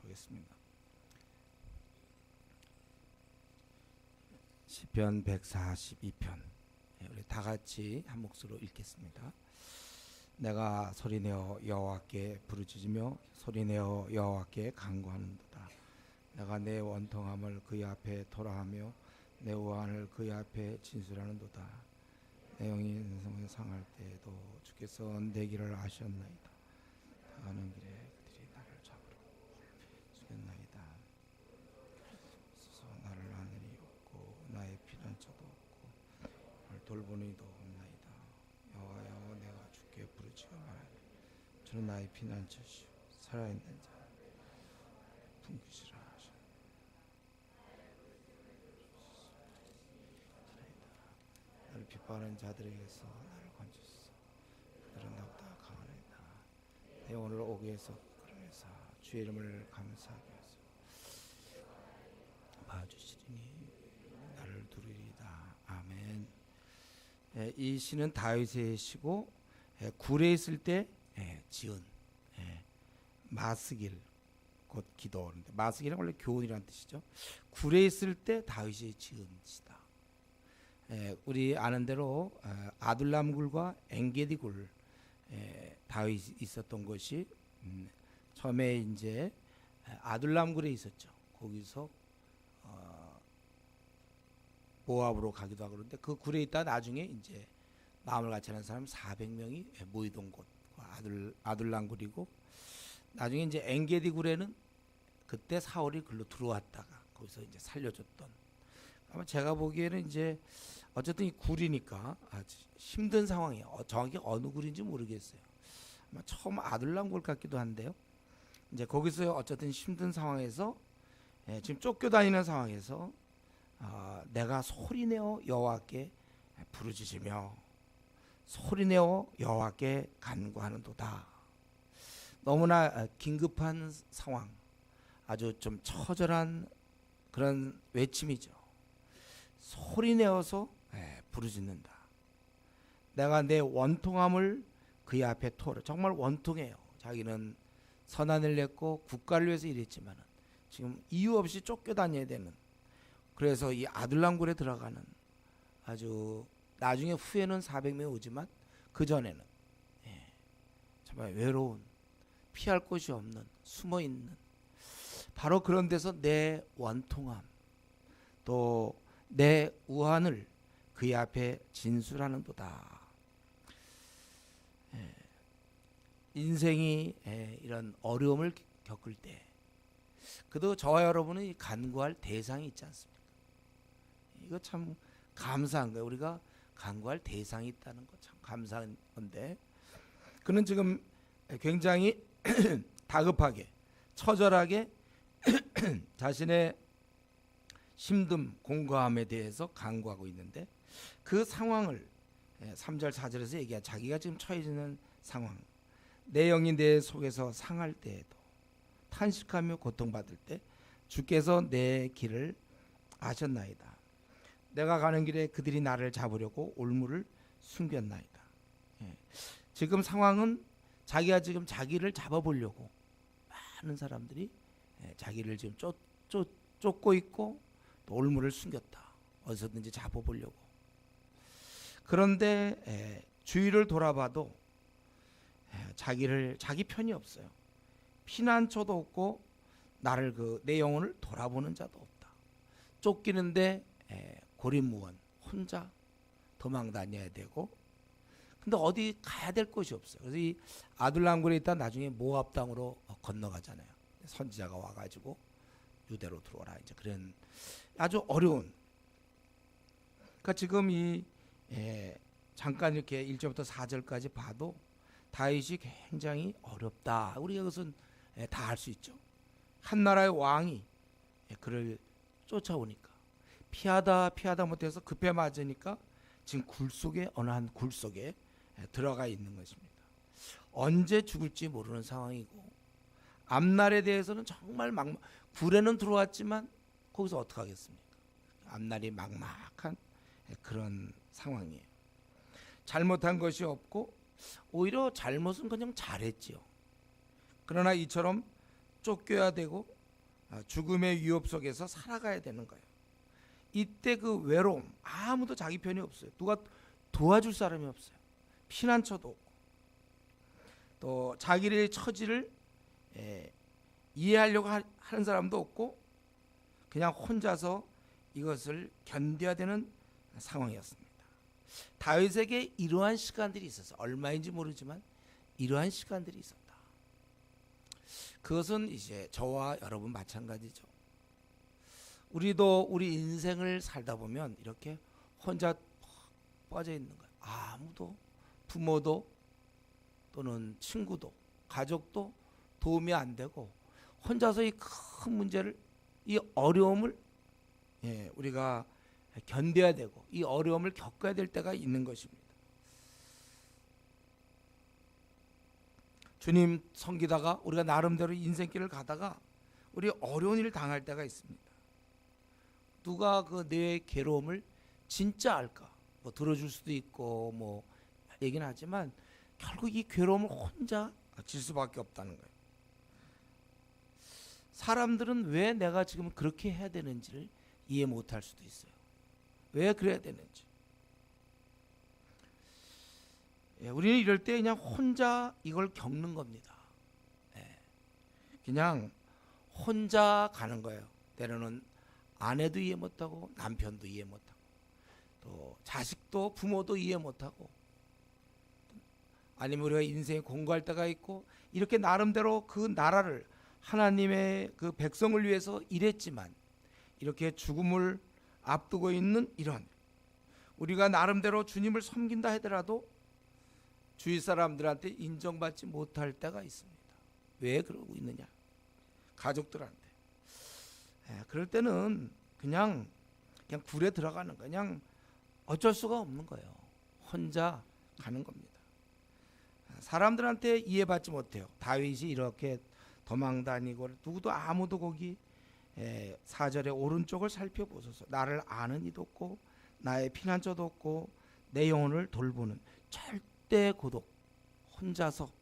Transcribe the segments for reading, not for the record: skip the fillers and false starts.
하겠습니다. 시편 142편 우리 다 같이 한 목소리로 읽겠습니다. 내가 소리내어 여호와께 부르짖으며 소리내어 여호와께 간구하는도다. 내가 내 원통함을 그의 앞에 토라하며 내 우환을 그의 앞에 진술하는도다. 내 영이 인생을 상할 때에도 주께서 내 길을 아셨나이다. 가는 길에 그들이 나를 잡으러 죽였나이다. 나를 하늘이 없고 나의 피난처도 없고 나를 돌보는 이도 없나이다. 여호와여, 내가 주께 부르짖어 말하니 주는 나의 피난처시오. 살아있는 자 풍기시라 하셨나이다. 나를 핍박하는 자들에게서 나를 건지소서. 그들은 나보다 강하나이다. 내 오늘 오게 해서 그러면서 주의 이름을 감사하게 하소서. 봐주시리니 나를 두리리다. 아멘. 이 시는 다윗의 시고 굴에 있을 때 지은 마스길 곧 기도하는데, 마스길은 원래 교훈이라는 뜻이죠. 굴에 있을 때 다윗이 지은 시다. 우리 아는 대로 아둘람 굴과 엔게디 굴 다윗이 있었던 것이 처음에 이제 아둘람 굴에 있었죠. 거기서 모압으로 가기도 하고, 그런데 그 굴에 있다 나중에 이제 마음을 같이 하는 사람 400명이 모이던 곳 아둘람 굴이고, 나중에 이제 엔게디 굴에는 그때 사울이 글로 들어왔다가 거기서 이제 살려줬던, 아마 제가 보기에는 이제 어쨌든 이 굴이니까 아주 힘든 상황이에요. 정확히 어느 굴인지 모르겠어요. 아마 처음 아둘람 굴 같기도 한데요. 이제 거기서 어쨌든 힘든 상황에서 지금 쫓겨다니는 상황에서 내가 소리내어 여호와께 부르짖으며 소리내어 여호와께 간구하는도다. 너무나 긴급한 상황, 아주 좀 처절한 그런 외침이죠. 소리내어서 부르짖는다. 내가 내 원통함을 그의 앞에 토로. 정말 원통해요. 자기는 선한을 냈고 국가를 위해서 일했지만 지금 이유 없이 쫓겨다녀야 되는, 그래서 이 아둘람 굴에 들어가는, 아주 나중에 후에는 400명 오지만 그 전에는 정말 외로운, 피할 곳이 없는, 숨어 있는, 바로 그런 데서 내 원통함 또 내 우환을 그의 앞에 진술하는도다. 인생이 이런 어려움을 겪을 때 그래도 저와 여러분은 이 간구할 대상이 있지 않습니까? 이거 참 감사한 거예요. 우리가 간구할 대상이 있다는 거 참 감사한 건데, 그는 지금 굉장히 다급하게 처절하게 자신의 힘듦 공고함에 대해서 간구하고 있는데, 그 상황을 3절 4절에서 얘기한 자기가 지금 처해 있는 상황, 내 영이 내 속에서 상할 때에도 탄식하며 고통받을 때 주께서 내 길을 아셨나이다. 내가 가는 길에 그들이 나를 잡으려고 올무를 숨겼나이다. 지금 상황은 자기가 지금 자기를 잡아보려고 많은 사람들이 자기를 지금 쫓고 있고 또 올무를 숨겼다. 어디서든지 잡아보려고. 그런데 주위를 돌아봐도 자기 편이 없어요. 피난처도 없고 나를 내 영혼을 돌아보는 자도 없다. 쫓기는데 고립무원, 혼자 도망 다녀야 되고, 근데 어디 가야 될 곳이 없어요. 그래서 이 아둘람 굴에 있다 나중에 모압 땅으로 건너가잖아요. 선지자가 와가지고 유대로 들어오라, 이제 그런 아주 어려운. 그러니까 지금 이 잠깐 이렇게 1절부터 4절까지 봐도 다윗이 굉장히 어렵다. 우리가 그것은 다 알 수 있죠. 한 나라의 왕이 그를 쫓아오니까 피하다 못해서 급해 맞으니까 지금 어느 한 굴 속에 들어가 있는 것입니다. 언제 죽을지 모르는 상황이고, 앞날에 대해서는 정말 굴에는 들어왔지만 거기서 어떻게 하겠습니까? 앞날이 막막한 그런 상황이에요. 잘못한 것이 없고 오히려 잘못은 그냥 잘했지요. 그러나 이처럼 쫓겨야 되고 죽음의 위협 속에서 살아가야 되는 거예요. 이때 그 외로움, 아무도 자기 편이 없어요. 누가 도와줄 사람이 없어요. 피난처도 없고, 또 자기의 처지를 이해하려고 하는 사람도 없고, 그냥 혼자서 이것을 견뎌야 되는 상황이었습니다. 다윗에게 이러한 시간들이 있었어요. 얼마인지 모르지만 이러한 시간들이 있었다. 그것은 이제 저와 여러분 마찬가지죠. 우리도 우리 인생을 살다 보면 이렇게 혼자 빠져 있는 거예요. 아무도, 부모도 또는 친구도 가족도 도움이 안 되고 혼자서 이 큰 문제를, 이 어려움을 우리가 견뎌야 되고 이 어려움을 겪어야 될 때가 있는 것입니다. 주님 섬기다가 우리가 나름대로 인생길을 가다가 우리 어려운 일을 당할 때가 있습니다. 누가 그 내 괴로움을 진짜 알까? 뭐 들어줄 수도 있고 뭐 얘기는 하지만 결국 이 괴로움을 혼자 질 수밖에 없다는 거예요. 사람들은 왜 내가 지금 그렇게 해야 되는지를 이해 못할 수도 있어요. 왜 그래야 되는지. 우리는 이럴 때 그냥 혼자 이걸 겪는 겁니다. 그냥 혼자 가는 거예요. 때로는 아내도 이해 못하고 남편도 이해 못하고 또 자식도 부모도 이해 못하고, 아니면 우리가 인생에 공부할 때가 있고 이렇게 나름대로 그 나라를, 하나님의 그 백성을 위해서 일했지만 이렇게 죽음을 앞두고 있는 이런, 우리가 나름대로 주님을 섬긴다 하더라도 주위 사람들한테 인정받지 못할 때가 있습니다. 왜 그러고 있느냐? 가족들한테. 그럴 때는 그냥 굴에 들어가는 거예요. 그냥 어쩔 수가 없는 거예요. 혼자 가는 겁니다. 사람들한테 이해받지 못해요. 다윗이 이렇게 도망다니고 누구도 아무도 거기 4절의 오른쪽을 살펴보소서. 나를 아는 이도 없고 나의 피난처도 없고 내 영혼을 돌보는, 절대 고독, 혼자서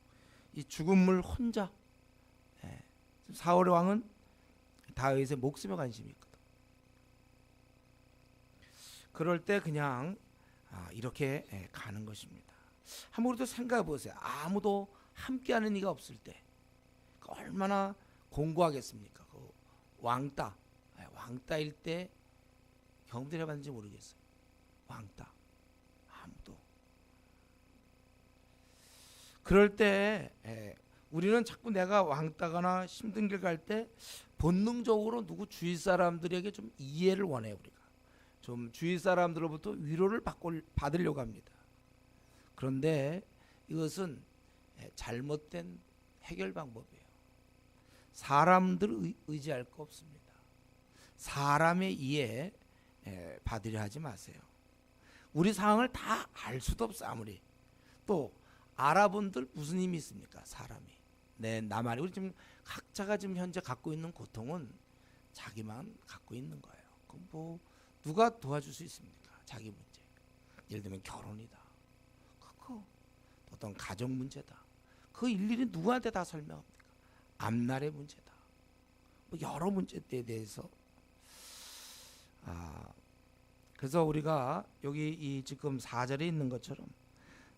이 죽음을 혼자. 사울의 왕은 다윗의 목숨에 관심이 있거든. 그럴 때 그냥 이렇게 가는 것입니다. 한번 우리도 생각해 보세요. 아무도 함께하는 이가 없을 때 얼마나 공고하겠습니까? 그 왕따일 때 경험들 해봤는지 모르겠어요. 왕따, 아무도. 그럴 때 우리는 자꾸 내가 왕따거나 힘든 길 갈 때 본능적으로 누구 주위 사람들에게 좀 이해를 원해요. 우리가 좀 주위 사람들로부터 위로를 받으려고 합니다. 그런데 이것은 잘못된 해결 방법이에요. 사람들 의지할 거 없습니다. 사람의 이해 받으려 하지 마세요. 우리 상황을 다 알 수도 없어. 아무리 또 알아본들 무슨 힘이 있습니까? 사람이. 나만이. 우리 지금 각자가 지금 현재 갖고 있는 고통은 자기만 갖고 있는 거예요. 그럼 뭐 누가 도와줄 수 있습니까? 자기 문제. 예를 들면 결혼이다. 그거 어떤 가정 문제다. 그 일일이 누구한테 다 설명합니까? 앞날의 문제다. 뭐 여러 문제에 대해서. 그래서 우리가 여기 이 지금 4절에 있는 것처럼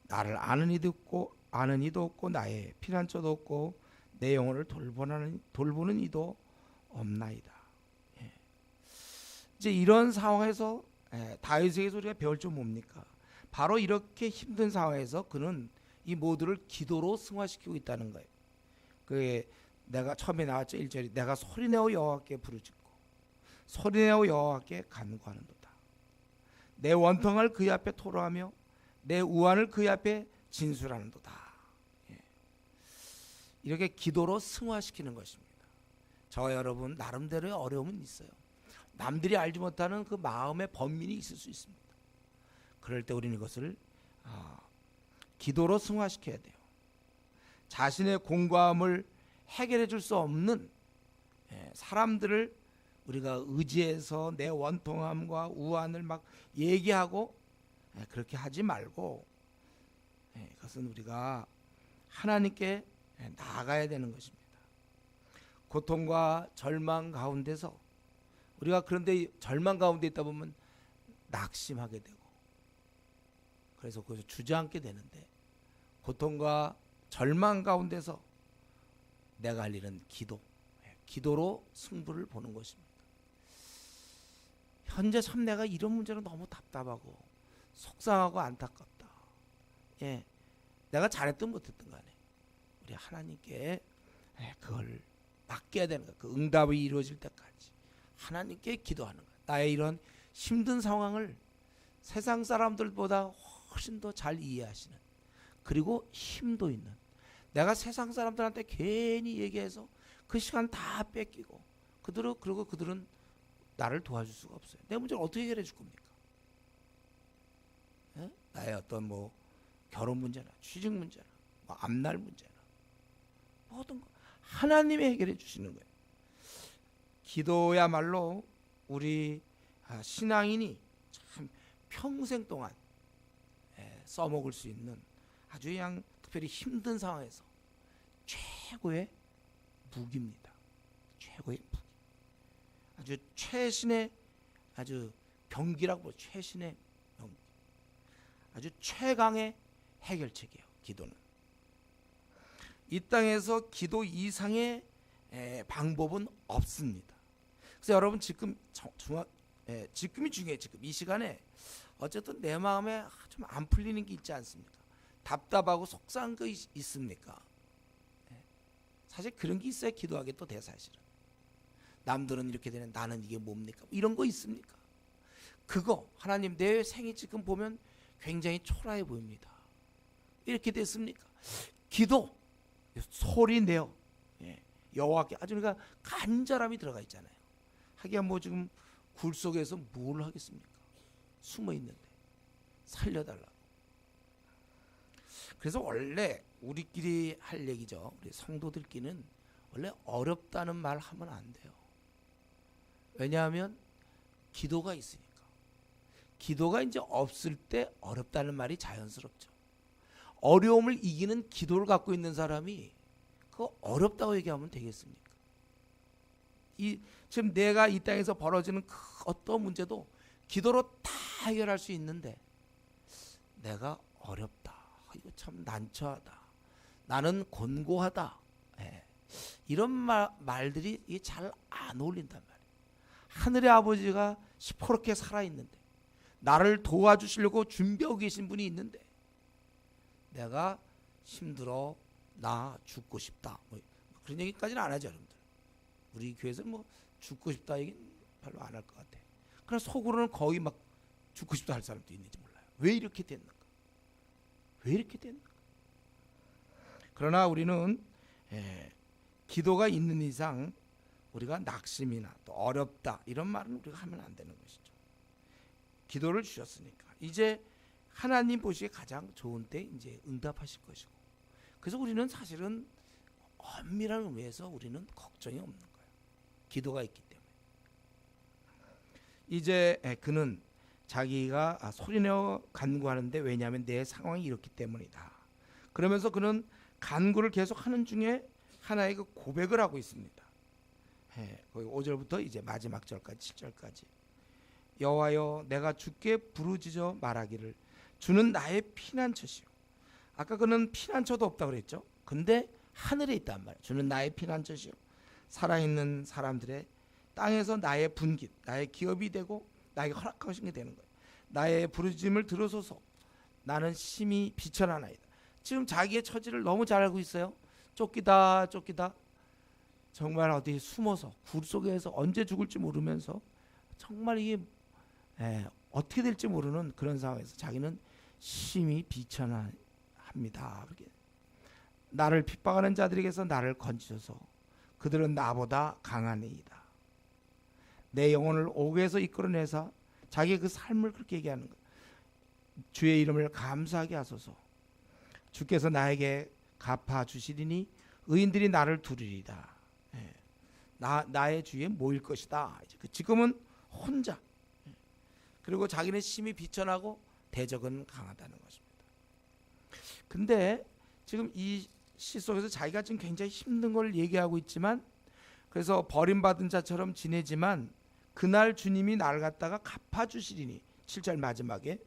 나를 아는 이도 없고 나의 피난처도 없고 내 영혼을 돌보는 이도 없나이다. 이제 이런 상황에서 다윗에게서 우리가 배울 점 뭡니까? 바로 이렇게 힘든 상황에서 그는 이 모두를 기도로 승화시키고 있다는 거예요. 그게 내가 처음에 나왔죠. 1절이 내가 소리내어 여호와께 부르짖고 소리내어 여호와께 간구하는도다. 내 원통을 그의 앞에 토로하며 내 우환을 그의 앞에 진술하는도다. 이렇게 기도로 승화시키는 것입니다. 저와 여러분 나름대로의 어려움은 있어요. 남들이 알지 못하는 그 마음의 번민이 있을 수 있습니다. 그럴 때 우리는 이것을 기도로 승화시켜야 돼요. 자신의 공고함을 해결해 줄 수 없는 사람들을 우리가 의지해서 내 원통함과 우환을 막 얘기하고 그렇게 하지 말고 그것은 우리가 하나님께 나아가야 되는 것입니다. 고통과 절망 가운데서 우리가 그런데 절망 가운데 있다 보면 낙심하게 되고 그래서 거기서 주저앉게 되는데 고통과 절망 가운데서 내가 할 일은 기도로 승부를 보는 것입니다. 현재 참 내가 이런 문제로 너무 답답하고 속상하고 안타깝다. 내가 잘했든 못했든 간에 우리 하나님께 그걸 맡겨야 되는 거야. 그 응답이 이루어질 때까지 하나님께 기도하는 거야. 나의 이런 힘든 상황을 세상 사람들보다 훨씬 더 잘 이해하시는, 그리고 힘도 있는, 내가 세상 사람들한테 괜히 얘기해서 그 시간 다 뺏기고 그리고 그들은 나를 도와줄 수가 없어요. 내 문제를 어떻게 해결해 줄 겁니까? 나의 어떤 뭐 결혼 문제나 취직 문제나 뭐 앞날 문제나 모든 거 하나님이 해결해 주시는 거예요. 기도야말로 우리 신앙인이 참 평생 동안 써먹을 수 있는 아주 그냥 특별히 힘든 상황에서 최고의 무기입니다. 최고의 무기. 아주 최신의 아주 병기라고 최신의 병기. 아주 최강의 해결책이에요. 기도는. 이 땅에서 기도 이상의 방법은 없습니다. 그래서 여러분 지금이 중요해요. 지금 이 시간에 어쨌든 내 마음에 좀 안 풀리는 게 있지 않습니까? 답답하고 속상한 거 있습니까? 사실 그런 게 있어야 기도하게 또 돼. 사실은 남들은 이렇게 되는 나는 이게 뭡니까? 이런 거 있습니까? 그거 하나님 내 생이 지금 보면 굉장히 초라해 보입니다. 이렇게 됐습니까? 기도 소리 내어 여호와께 아주 그러니까 간절함이 들어가 있잖아요. 하기야 뭐 지금 굴 속에서 뭘 하겠습니까? 숨어 있는데 살려달라고. 그래서 원래 우리끼리 할 얘기죠. 우리 성도들끼리는 원래 어렵다는 말 하면 안 돼요. 왜냐하면 기도가 있으니까. 기도가 이제 없을 때 어렵다는 말이 자연스럽죠. 어려움을 이기는 기도를 갖고 있는 사람이 그거 어렵다고 얘기하면 되겠습니까? 지금 내가 이 땅에서 벌어지는 그 어떤 문제도 기도로 다 해결할 수 있는데 내가 어렵다. 이거 참 난처하다. 나는 곤고하다. 이런 말들이 잘 안 어울린단 말이에요. 하늘의 아버지가 시퍼렇게 살아있는데 나를 도와주시려고 준비하고 계신 분이 있는데 내가 힘들어 나 죽고 싶다. 뭐 그런 얘기까지는 안 하죠. 여러분들. 우리 교회에서는 뭐 죽고 싶다 얘기는 별로 안 할 것 같아요. 그러나 속으로는 거의 막 죽고 싶다 할 사람도 있는지 몰라요. 왜 이렇게 됐는가? 왜 이렇게 됐는가? 그러나 우리는 기도가 있는 이상 우리가 낙심이나 또 어렵다 이런 말은 우리가 하면 안 되는 것이죠. 기도를 주셨으니까 이제 하나님 보시기에 가장 좋은 때 이제 응답하실 것이고, 그래서 우리는 사실은 엄밀한 의미에서 우리는 걱정이 없는 거예요. 기도가 있기 때문에. 이제 그는 자기가 소리내어 간구하는데 왜냐하면 내 상황이 이렇기 때문이다. 그러면서 그는 간구를 계속하는 중에 하나의 그 고백을 하고 있습니다. 거기 5절부터 이제 마지막 절까지 7절까지 여호와여 내가 주께 부르짖어 말하기를 주는 나의 피난처시오. 아까 그는 피난처도 없다고 그랬죠. 근데 하늘에 있단 말이에요. 주는 나의 피난처시오. 살아있는 사람들의 땅에서 나의 분깃, 나의 기업이 되고 나에게 허락하신 게 되는 거예요. 나의 부르짖음을 들으소서. 나는 심히 비천하나이다. 지금 자기의 처지를 너무 잘 알고 있어요. 쫓기다 정말 어디 숨어서 굴 속에서 언제 죽을지 모르면서 정말 이게 어떻게 될지 모르는 그런 상황에서 자기는 심히 비천합니다. 그렇게 나를 핍박하는 자들에게서 나를 건지소서. 그들은 나보다 강하니이다. 내 영혼을 옥에서 이끌어내서 자기의 그 삶을 그렇게 얘기하는 거예요. 주의 이름을 감사하게 하소서. 주께서 나에게 갚아주시리니 의인들이 나를 두리리다. 나의 주위에 모일 것이다. 지금은 혼자. 그리고 자기는 심히 비천하고 대적은 강하다는 것입니다. 근데 지금 이 시 속에서 자기가 지금 굉장히 힘든 걸 얘기하고 있지만 그래서 버림받은 자처럼 지내지만 그날 주님이 나를 갖다가 갚아주시리니 7절 마지막에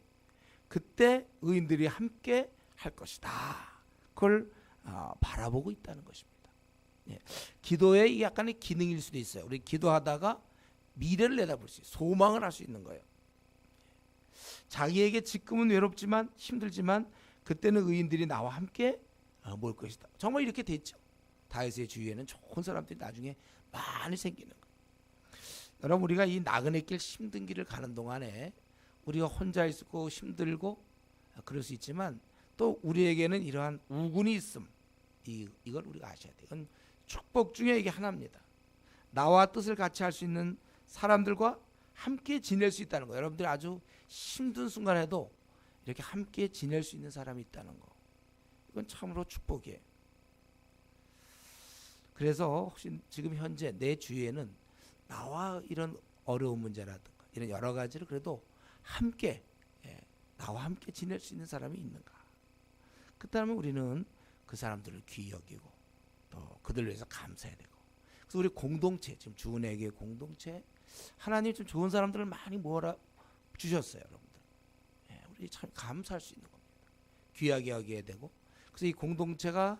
그때 의인들이 함께 할 것이다. 그걸 바라보고 있다는 것입니다. 예. 기도의 약간의 기능일 수도 있어요. 우리 기도하다가 미래를 내다볼 수 있어요. 소망을 할 수 있는 거예요. 자기에게 지금은 외롭지만 힘들지만 그때는 의인들이 나와 함께 모일 것이다. 정말 이렇게 됐죠. 다윗의 주위에는 좋은 사람들이 나중에 많이 생기는 거예요. 여러분, 우리가 이 나그네 길 힘든 길을 가는 동안에 우리가 혼자 있고 힘들고 그럴 수 있지만 또 우리에게는 이러한 우군이 있음. 이걸 우리가 아셔야 돼요. 이건 축복 중에 이게 하나입니다. 나와 뜻을 같이 할 수 있는 사람들과 함께 지낼 수 있다는 거. 여러분들이 아주 힘든 순간에도 이렇게 함께 지낼 수 있는 사람이 있다는 거. 이건 참으로 축복이에요. 그래서 혹시 지금 현재 내 주위에는 나와 이런 어려운 문제라든가 이런 여러 가지를 그래도 함께 나와 함께 지낼 수 있는 사람이 있는가? 그렇다면 우리는 그 사람들을 귀히 여기고 또 그들을 위해서 감사해야 되고. 그래서 우리 공동체, 지금 주은에게 공동체 하나님 좀 좋은 사람들을 많이 모아 주셨어요, 여러분들. 우리 참 감사할 수 있는 겁니다. 귀하게 여겨야 되고. 그래서 이 공동체가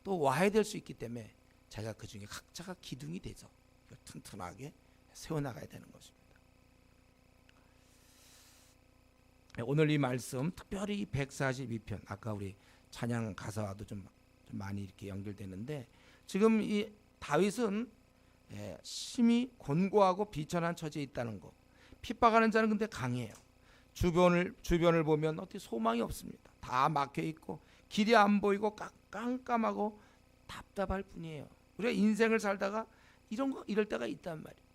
또 와야 될 수 있기 때문에 제가 그 중에 각자가 기둥이 돼서 튼튼하게 세워나가야 되는 것입니다. 오늘 이 말씀 특별히 142편 아까 우리 찬양 가사와도 좀 많이 이렇게 연결되는데 지금 이 다윗은 심히 곤고하고 비천한 처지에 있다는 거. 핍박하는 자는 근데 강해요. 주변을 보면 어떻게 소망이 없습니다. 다 막혀 있고 길이 안 보이고 깜깜하고 답답할 뿐이에요. 우리가 인생을 살다가 이럴 때가 있단 말이에요.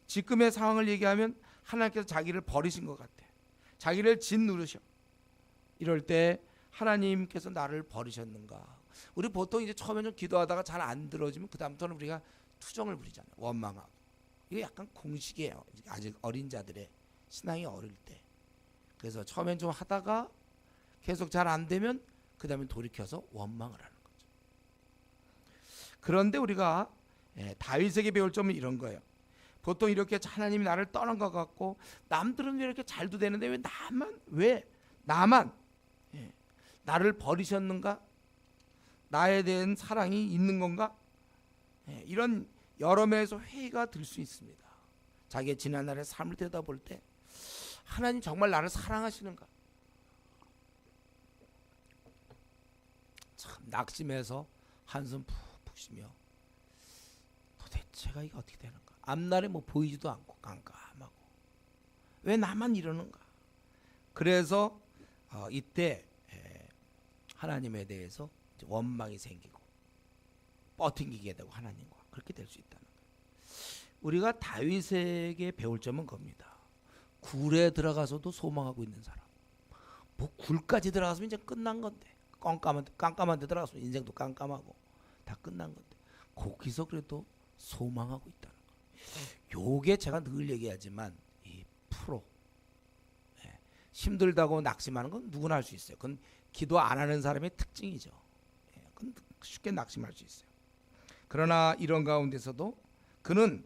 지금의 상황을 얘기하면 하나님께서 자기를 버리신 것 같아. 자기를 짓누르셔. 이럴 때 하나님께서 나를 버리셨는가? 우리 보통 이제 처음에 좀 기도하다가 잘 안 들어지면 그 다음부터는 우리가 투정을 부리잖아요. 원망하고. 이게 약간 공식이에요. 아직 어린 자들의 신앙이 어릴 때. 그래서 처음엔 좀 하다가 계속 잘 안 되면 그 다음에 돌이켜서 원망을 하는 거죠. 그런데 우리가 다윗에게 배울 점은 이런 거예요. 보통 이렇게 하나님이 나를 떠난 것 같고 남들은 왜 이렇게 잘도 되는데 왜 나만 나를 버리셨는가? 나에 대한 사랑이 있는 건가? 이런 여러 면에서 회의가 들 수 있습니다. 자기의 지난날의 삶을 들여다볼 때 하나님 정말 나를 사랑하시는가? 참 낙심해서 한숨 푹푹 쉬며 도대체가 이게 어떻게 되는가? 앞날에 뭐 보이지도 않고 깜깜하고 왜 나만 이러는가? 그래서 이때 하나님에 대해서 원망이 생기고 뻗팅기게 되고 하나님과 그렇게 될 수 있다는 거예요. 우리가 다윗에게 배울 점은 겁니다. 굴에 들어가서도 소망하고 있는 사람. 뭐 굴까지 들어가서면 이제 끝난 건데 깜깜한 데 들어가서 인생도 깜깜하고 다 끝난 건데 거기서 그래도 소망하고 있다는 거예요. 요게 제가 늘 얘기하지만 이 프로 힘들다고 낙심하는 건 누구나 할 수 있어요. 그건 기도 안 하는 사람의 특징이죠. 그건 쉽게 낙심할 수 있어요. 그러나 이런 가운데서도 그는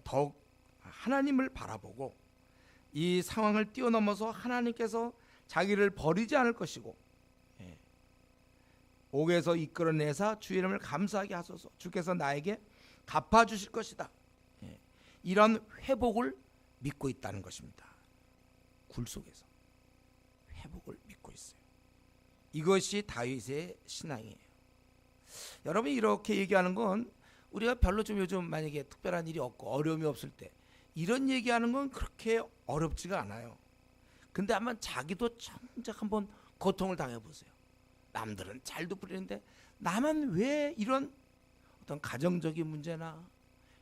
더욱 하나님을 바라보고 이 상황을 뛰어넘어서 하나님께서 자기를 버리지 않을 것이고 옥에서 이끌어내사 주의 이름을 감사하게 하소서. 주께서 나에게 갚아주실 것이다. 이런 회복을 믿고 있다는 것입니다. 굴 속에서 회복을 믿고 있어요. 이것이 다윗의 신앙이에요. 여러분이 이렇게 얘기하는 건 우리가 별로 좀 요즘 만약에 특별한 일이 없고 어려움이 없을 때 이런 얘기하는 건 그렇게 어렵지가 않아요. 근데 한번 자기도 정작 한번 고통을 당해보세요. 남들은 잘도 부리는데 나만 왜 이런 어떤 가정적인 문제나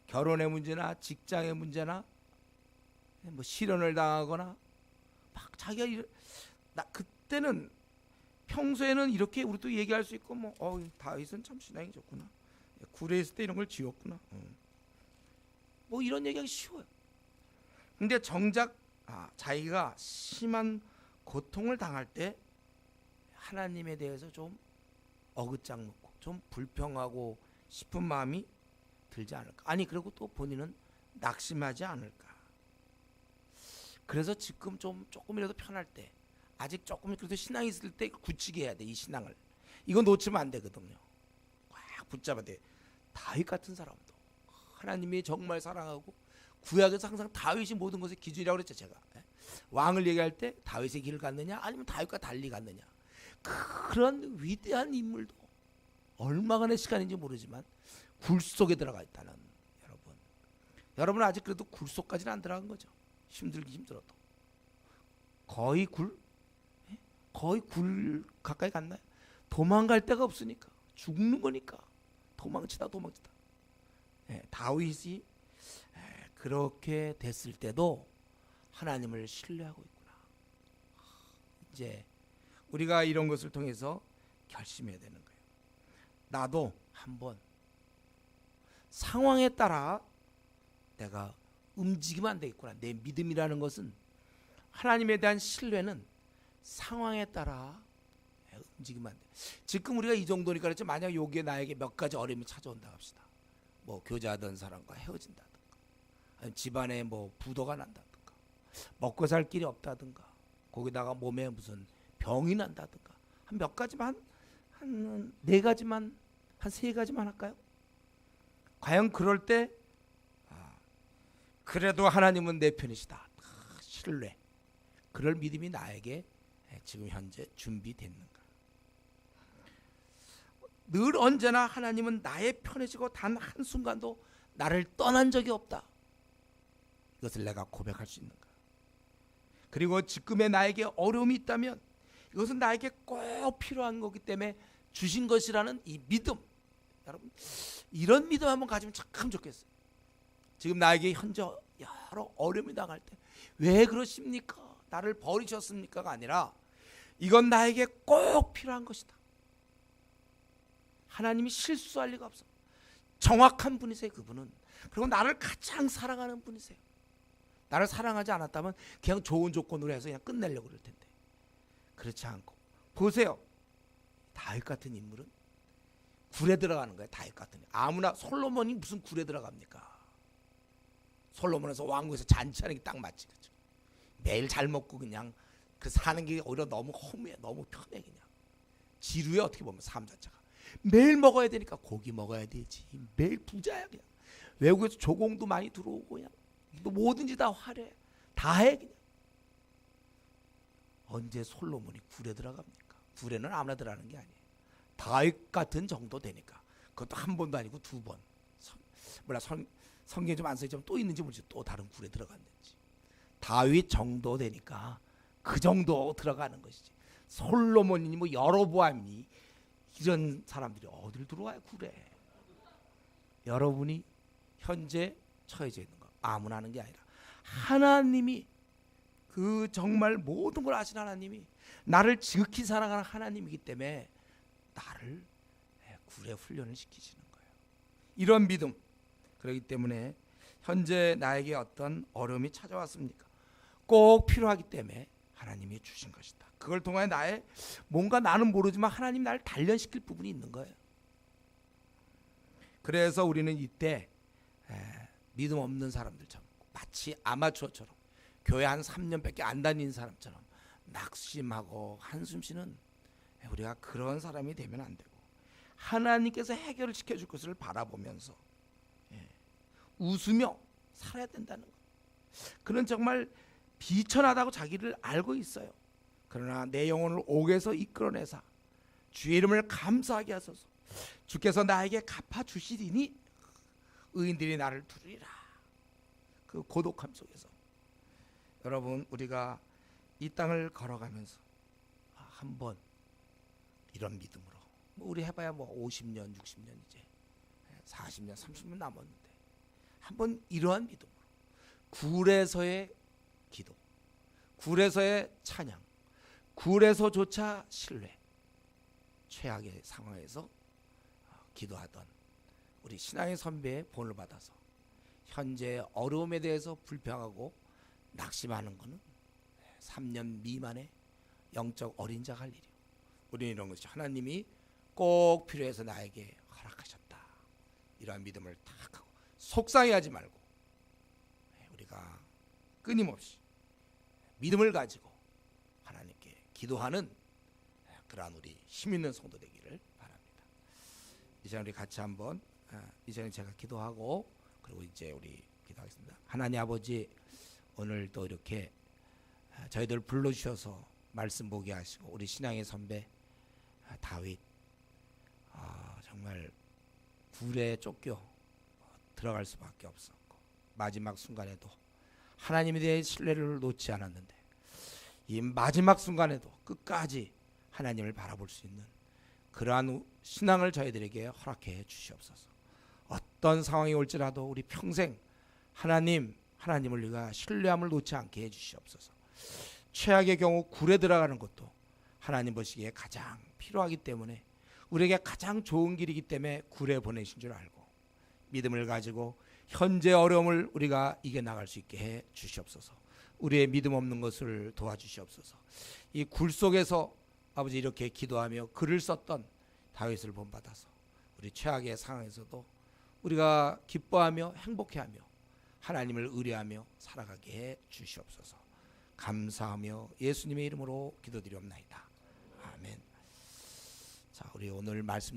결혼의 문제나 직장의 문제나 뭐 실현을 당하거나 막 자기가 그때는 평소에는 이렇게 우리도 얘기할 수 있고 뭐 다윗은 참 신앙이 좋구나. 굴에 있을 때 이런 걸 지었구나. 뭐 이런 얘기하기 쉬워요. 근데 정작 자기가 심한 고통을 당할 때 하나님에 대해서 좀 어긋장 놓고 좀 불평하고 싶은 마음이 들지 않을까? 아니 그리고 또 본인은 낙심하지 않을까? 그래서 지금 조금이라도 편할 때, 아직 조금 그래도 신앙이 있을 때 굳히게 해야 돼. 이 신앙을 이거 놓치면 안 되거든요. 꽉 붙잡아야 돼. 다윗 같은 사람도 하나님이 정말 사랑하고, 구약에서 항상 다윗이 모든 것의 기준이라고 그랬죠. 제가 왕을 얘기할 때 다윗의 길을 갔느냐 아니면 다윗과 달리 갔느냐, 그런 위대한 인물도 얼마간의 시간인지 모르지만 굴 속에 들어가 있다는, 여러분 아직 그래도 굴 속까지는 안 들어간 거죠. 힘들어도 거의 굴 가까이 갔나요? 도망갈 데가 없으니까 죽는 거니까 도망치다. 다윗이 그렇게 됐을 때도 하나님을 신뢰하고 있구나. 이제 우리가 이런 것을 통해서 결심해야 되는 거예요. 나도 한번 상황에 따라 내가 움직이면 안 되겠구나. 내 믿음이라는 것은, 하나님에 대한 신뢰는 상황에 따라 움직이면 안 돼. 지금 우리가 이 정도니까 그렇지, 만약 여기에 나에게 몇 가지 어려움이 찾아온다 합시다. 뭐 교제하던 사람과 헤어진다든가, 아니면 집안에 뭐 부도가 난다든가, 먹고 살 길이 없다든가, 거기다가 몸에 무슨 병이 난다든가, 한 몇 가지만, 한 네 가지만, 한 세 가지만 할까요? 과연 그럴 때 그래도 하나님은 내 편이시다, 신뢰, 그럴 믿음이 나에게 지금 현재 준비됐는가? 늘 언제나 하나님은 나의 편이시고 단 한순간도 나를 떠난 적이 없다. 이것을 내가 고백할 수 있는가? 그리고 지금의 나에게 어려움이 있다면 이것은 나에게 꼭 필요한 거기 때문에 주신 것이라는 이 믿음, 여러분 이런 믿음 한번 가지면 참 좋겠어요. 지금 나에게 현재 여러 어려움이 당할 때 왜 그러십니까? 나를 버리셨습니까가 아니라, 이건 나에게 꼭 필요한 것이다. 하나님이 실수할 리가 없어. 정확한 분이세요, 그분은. 그리고 나를 가장 사랑하는 분이세요. 나를 사랑하지 않았다면 그냥 좋은 조건으로 해서 그냥 끝내려고 그럴 텐데, 그렇지 않고 보세요. 다윗 같은 인물은 굴에 들어가는 거예요. 다윗 같은 인물. 아무나, 솔로몬이 무슨 굴에 들어갑니까? 솔로몬에서 왕국에서 잔치하는 게 딱 맞지, 그렇죠? 매일 잘 먹고 그냥 그 사는 게 오히려 너무 허무해, 너무 편해. 그냥 지루해. 어떻게 보면 삶 자체가 매일 먹어야 되니까 고기 먹어야 되지. 매일 부자야. 그냥 외국에서 조공도 많이 들어오고 그냥 뭐든지 다 화려해, 다 해. 그냥 언제 솔로몬이 굴에 들어갑니까? 굴에는 아무나 들어가는 게 아니에요. 다윗 같은 정도 되니까. 그것도 한 번도 아니고 두 번. 성경에 좀 안 써있지만 또 있는지 모르지, 또 다른 굴에 들어갔는지. 다윗 정도 되니까 그 정도 들어가는 것이지. 솔로몬이니 뭐 여로보암이니 이런 사람들이 어딜 들어와요, 굴에. 여러분이 현재 처해져 있는 거 아무나 하는 게 아니라, 하나님이, 그 정말 모든 걸 아시는 하나님이, 나를 지극히 사랑하는 하나님이기 때문에 나를 굴에 훈련을 시키시는 거예요. 이런 믿음. 그렇기 때문에 현재 나에게 어떤 어려움이 찾아왔습니까? 꼭 필요하기 때문에 하나님이 주신 것이다. 그걸 통해 나의 뭔가, 나는 모르지만 하나님 나를 단련시킬 부분이 있는 거예요. 그래서 우리는 이때 믿음 없는 사람들처럼, 마치 아마추어처럼, 교회 한 3년밖에 안 다닌 사람처럼 낙심하고 한숨 쉬는, 우리가 그런 사람이 되면 안 되고, 하나님께서 해결을 시켜줄 것을 바라보면서 웃으며 살아야 된다는 것. 그는 정말 비천하다고 자기를 알고 있어요. 그러나 내 영혼을 옥에서 이끌어내사 주의 이름을 감사하게 하소서. 주께서 나에게 갚아주시리니 의인들이 나를 두리라. 그 고독함 속에서 여러분, 우리가 이 땅을 걸어가면서 한번 이런 믿음으로, 우리 해봐야 뭐 50년 60년 이제 40년 30년 남았는데, 한번 이러한 믿음으로 굴에서의 기도, 굴에서의 찬양, 굴에서조차 신뢰, 최악의 상황에서 기도하던 우리 신앙의 선배의 본을 받아서 현재 어려움에 대해서 불평하고 낙심하는 것은 3년 미만의 영적 어린 자가 할 일이요. 우리는 이런 것이 하나님이 꼭 필요해서 나에게 허락하셨다, 이러한 믿음을 탁 하고 속상해하지 말고 우리가 끊임없이 믿음을 가지고 하나님께 기도하는 그러한 우리 힘 있는 성도 되기를 바랍니다. 이제 우리 같이 한번 이제 제가 기도하고 그리고 이제 우리 기도하겠습니다. 하나님 아버지, 오늘 또 이렇게 저희들 불러주셔서 말씀 보게 하시고 우리 신앙의 선배 다윗 정말 굴에 쫓겨 들어갈 수밖에 없었고 마지막 순간에도 하나님에 대해 신뢰를 놓지 않았는데 이 마지막 순간에도 끝까지 하나님을 바라볼 수 있는 그러한 신앙을 저희들에게 허락해 주시옵소서. 어떤 상황이 올지라도 우리 평생 하나님을 우리가 신뢰함을 놓지 않게 해주시옵소서. 최악의 경우 굴에 들어가는 것도 하나님 보시기에 가장 필요하기 때문에 우리에게 가장 좋은 길이기 때문에 굴에 보내신 줄 알고 믿음을 가지고 현재 어려움을 우리가 이겨나갈 수 있게 해 주시옵소서. 우리의 믿음 없는 것을 도와주시옵소서. 이 굴 속에서 아버지 이렇게 기도하며 글을 썼던 다윗을 본받아서 우리 최악의 상황에서도 우리가 기뻐하며 행복해하며 하나님을 의뢰하며 살아가게 해 주시옵소서. 감사하며 예수님의 이름으로 기도드리옵나이다. 아멘. 자, 우리 오늘 말씀